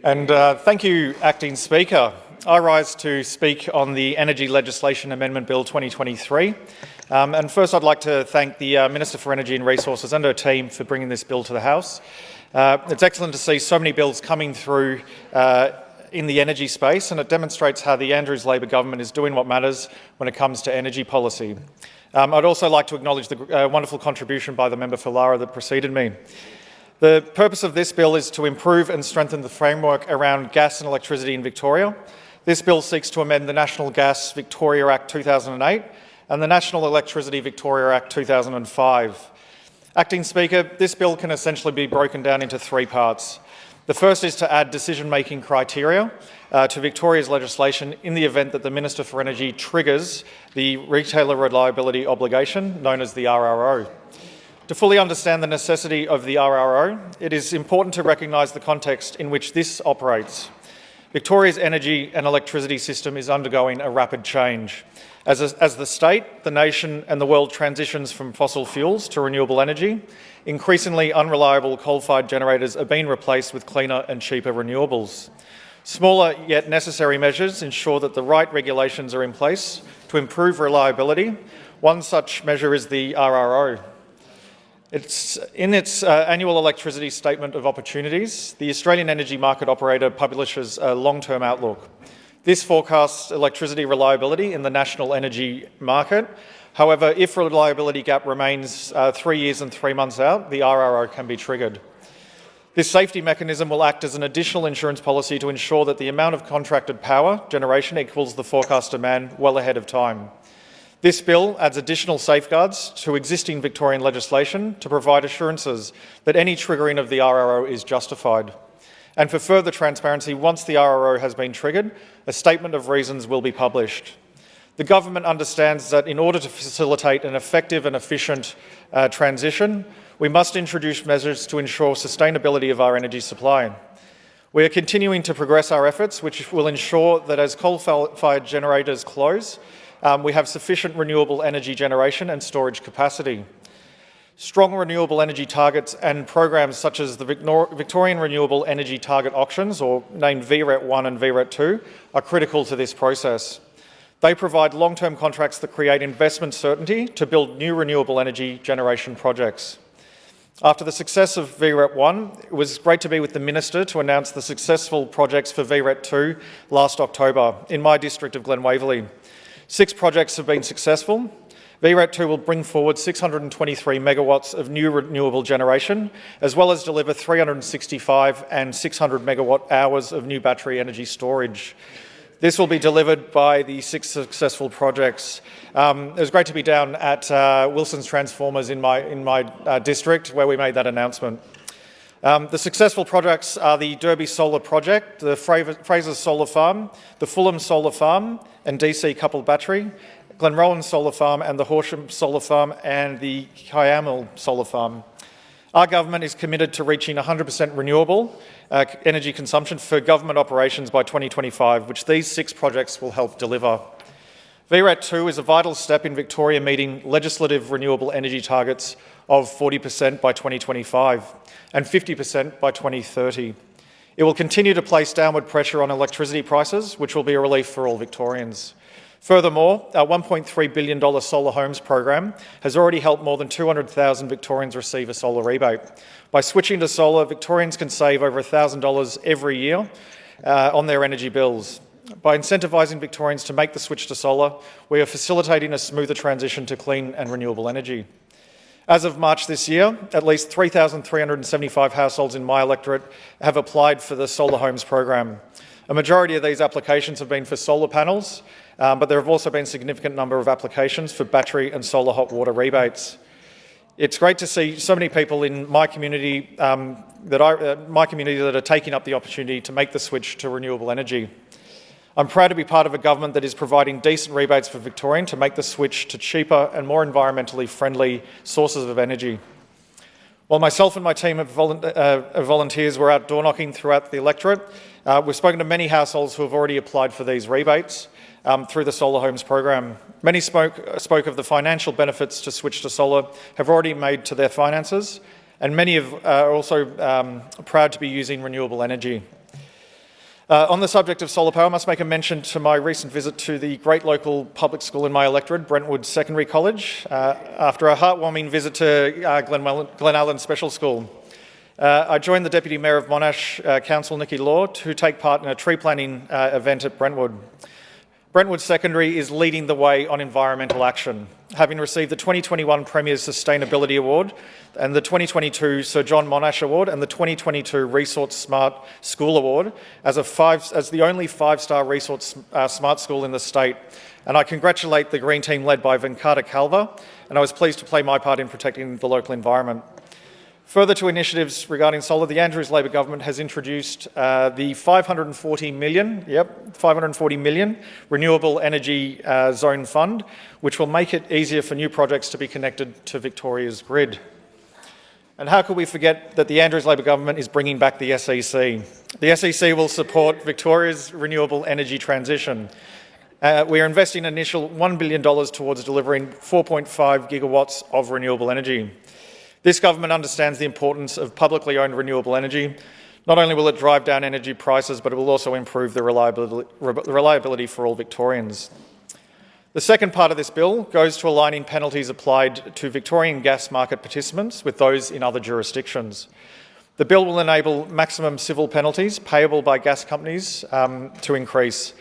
And thank you, Acting Speaker. I rise to speak on the Energy Legislation Amendment Bill 2023. And first I'd like to thank the Minister for Energy and Resources and her team for bringing this bill to the House. It's excellent to see so many bills coming through in the energy space, and it demonstrates how the Andrews Labor government is doing what matters when it comes to energy policy. I'd also like to acknowledge the wonderful contribution by the member for Lara that preceded me. The purpose of this bill is to improve and strengthen the framework around gas and electricity in Victoria. This bill seeks to amend the National Gas Victoria Act 2008 and the National Electricity Victoria Act 2005. Acting Speaker, this bill can essentially be broken down into three parts. The first is to add decision-making criteria to Victoria's legislation in the event that the Minister for Energy triggers the Retailer Reliability Obligation, known as the RRO. To fully understand the necessity of the RRO, it is important to recognise the context in which this operates. Victoria's energy and electricity system is undergoing a rapid change. As the state, the nation and the world transitions from fossil fuels to renewable energy, increasingly unreliable coal-fired generators are being replaced with cleaner and cheaper renewables. Smaller yet necessary measures ensure that the right regulations are in place to improve reliability. One such measure is the RRO. In its annual electricity statement of opportunities, the Australian Energy Market Operator publishes a long-term outlook. This forecasts electricity reliability in the national energy market. However, if reliability gap remains 3 years and 3 months out, the RRO can be triggered. This safety mechanism will act as an additional insurance policy to ensure that the amount of contracted power generation equals the forecast demand well ahead of time. This bill adds additional safeguards to existing Victorian legislation to provide assurances that any triggering of the RRO is justified. And for further transparency, once the RRO has been triggered, a statement of reasons will be published. The government understands that in order to facilitate an effective and efficient transition, we must introduce measures to ensure sustainability of our energy supply. We are continuing to progress our efforts, which will ensure that as coal-fired generators close, we have sufficient renewable energy generation and storage capacity. Strong renewable energy targets and programs such as the Victorian Renewable Energy Target Auctions, or named VRET 1 and VRET 2, are critical to this process. They provide long-term contracts that create investment certainty to build new renewable energy generation projects. After the success of VRET 1, it was great to be with the Minister to announce the successful projects for VRET 2 last October in my district of Glen Waverley. 6 projects have been successful. VRET 2 will bring forward 623 megawatts of new renewable generation, as well as deliver 365 and 600 megawatt hours of new battery energy storage. This will be delivered by the 6 successful projects. It was great to be down at Wilson's Transformers in my district, where we made that announcement. The successful projects are the Derby Solar Project, the Fraser Solar Farm, the Fulham Solar Farm and DC coupled battery, Glenrowan Solar Farm and the Horsham Solar Farm and the Kiamal Solar Farm. Our government is committed to reaching 100% renewable energy consumption for government operations by 2025, which these 6 projects will help deliver. VRET 2 is a vital step in Victoria meeting legislative renewable energy targets of 40% by 2025 and 50% by 2030. It will continue to place downward pressure on electricity prices, which will be a relief for all Victorians. Furthermore, our $1.3 billion Solar Homes program has already helped more than 200,000 Victorians receive a solar rebate. By switching to solar, Victorians can save over $1,000 every year on their energy bills. By incentivising Victorians to make the switch to solar, we are facilitating a smoother transition to clean and renewable energy. As of March this year, at least 3,375 households in my electorate have applied for the Solar Homes program. A majority of these applications have been for solar panels, but there have also been a significant number of applications for battery and solar hot water rebates. It's great to see so many people in my community that are taking up the opportunity to make the switch to renewable energy. I'm proud to be part of a government that is providing decent rebates for Victorians to make the switch to cheaper and more environmentally friendly sources of energy. While myself and my team of volunteers were out door knocking throughout the electorate, we've spoken to many households who have already applied for these rebates through the Solar Homes program. Many spoke of the financial benefits to switch to solar have already made to their finances, and many are also proud to be using renewable energy. On the subject of solar power, I must make a mention to my recent visit to the great local public school in my electorate, Brentwood Secondary College, after a heartwarming visit to Glenallen Special School. I joined the Deputy Mayor of Monash Council, Nikki Law, to take part in a tree planting event at Brentwood. Brentwood Secondary is leading the way on environmental action, having received the 2021 Premier's Sustainability Award and the 2022 Sir John Monash Award and the 2022 Resource Smart School Award as the only five-star Resource Smart school in the state. And I congratulate the Green Team led by Venkata Kalva, and I was pleased to play my part in protecting the local environment. Further to initiatives regarding solar, the Andrews Labor government has introduced the $540 million Renewable Energy Zone Fund, which will make it easier for new projects to be connected to Victoria's grid. And how could we forget that the Andrews Labor government is bringing back the SEC? The SEC will support Victoria's renewable energy transition. We are investing an initial $1 billion towards delivering 4.5 gigawatts of renewable energy. This government understands the importance of publicly owned renewable energy. Not only will it drive down energy prices, but it will also improve the reliability for all Victorians. The second part of this bill goes to aligning penalties applied to Victorian gas market participants with those in other jurisdictions. The bill will enable maximum civil penalties payable by gas companies to increase.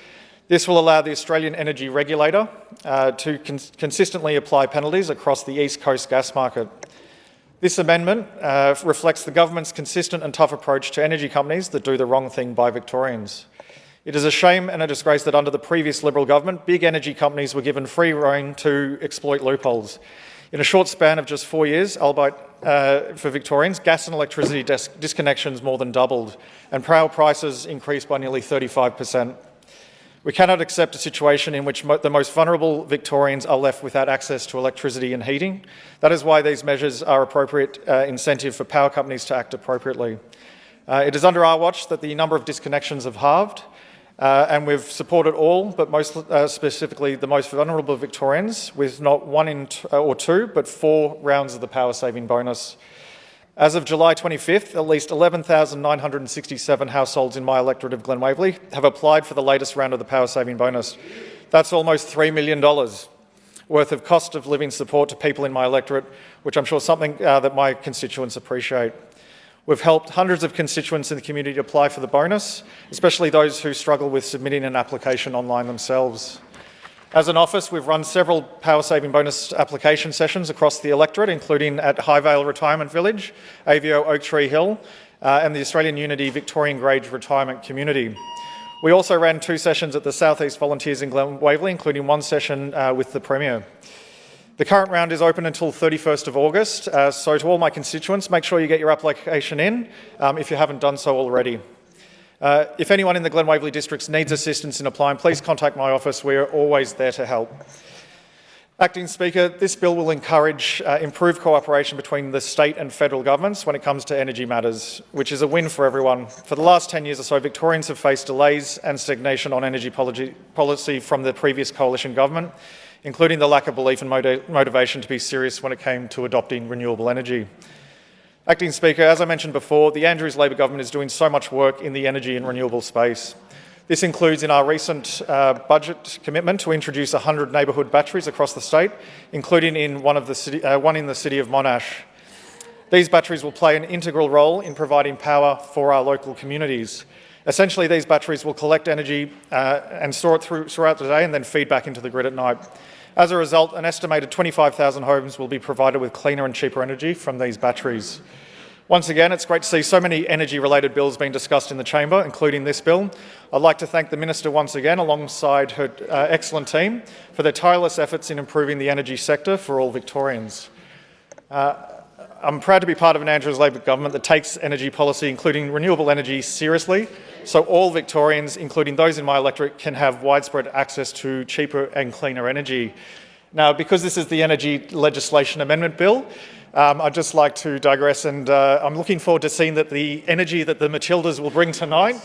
This will allow the Australian Energy Regulator to consistently apply penalties across the East Coast gas market. This amendment reflects the government's consistent and tough approach to energy companies that do the wrong thing by Victorians. It is a shame and a disgrace that under the previous Liberal government, big energy companies were given free rein to exploit loopholes. In a short span of just 4 years, albeit for Victorians, gas and electricity disconnections more than doubled, and power prices increased by nearly 35%. We cannot accept a situation in which the most vulnerable Victorians are left without access to electricity and heating. That is why these measures are appropriate incentive for power companies to act appropriately. It is under our watch that the number of disconnections have halved, and we've supported all, but most specifically the most vulnerable Victorians, with not one or two, but 4 rounds of the power saving bonus. As of July 25th, at least 11,967 households in my electorate of Glen Waverley have applied for the latest round of the power saving bonus. That's almost $3 million worth of cost of living support to people in my electorate, which I'm sure is something that my constituents appreciate. We've helped hundreds of constituents in the community apply for the bonus, especially those who struggle with submitting an application online themselves. As an office, we've run several power saving bonus application sessions across the electorate, including at Highvale Retirement Village, AVO Oak Tree Hill, and the Australian Unity Victorian Grade Retirement Community. We also ran 2 sessions at the South East Volunteers in Glen Waverley, including 1 session with the Premier. The current round is open until 31st of August, so to all my constituents, make sure you get your application in if you haven't done so already. If anyone in the Glen Waverley districts needs assistance in applying, please contact my office. We are always there to help. Acting Speaker, this bill will encourage improved cooperation between the state and federal governments when it comes to energy matters, which is a win for everyone. For the last 10 years or so, Victorians have faced delays and stagnation on energy policy from the previous coalition government, including the lack of belief and motivation to be serious when it came to adopting renewable energy. Acting Speaker, as I mentioned before, the Andrews Labor government is doing so much work in the energy and renewable space. This includes in our recent budget commitment to introduce 100 neighbourhood batteries across the state, including in one in the city of Monash. These batteries will play an integral role in providing power for our local communities. Essentially, these batteries will collect energy and store it throughout the day and then feed back into the grid at night. As a result, an estimated 25,000 homes will be provided with cleaner and cheaper energy from these batteries. Once again, it's great to see so many energy-related bills being discussed in the chamber, including this bill. I'd like to thank the Minister once again, alongside her excellent team, for their tireless efforts in improving the energy sector for all Victorians. I'm proud to be part of an Andrews Labor government that takes energy policy, including renewable energy, seriously, so all Victorians, including those in my electorate, can have widespread access to cheaper and cleaner energy. Now, because this is the Energy Legislation Amendment Bill, I'd just like to digress, and I'm looking forward to seeing that the energy that the Matildas will bring tonight.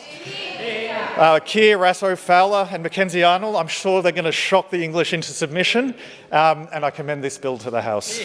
Keir, Rasso, Fowler and Mackenzie Arnold, I'm sure they're going to shock the English into submission, and I commend this bill to the House.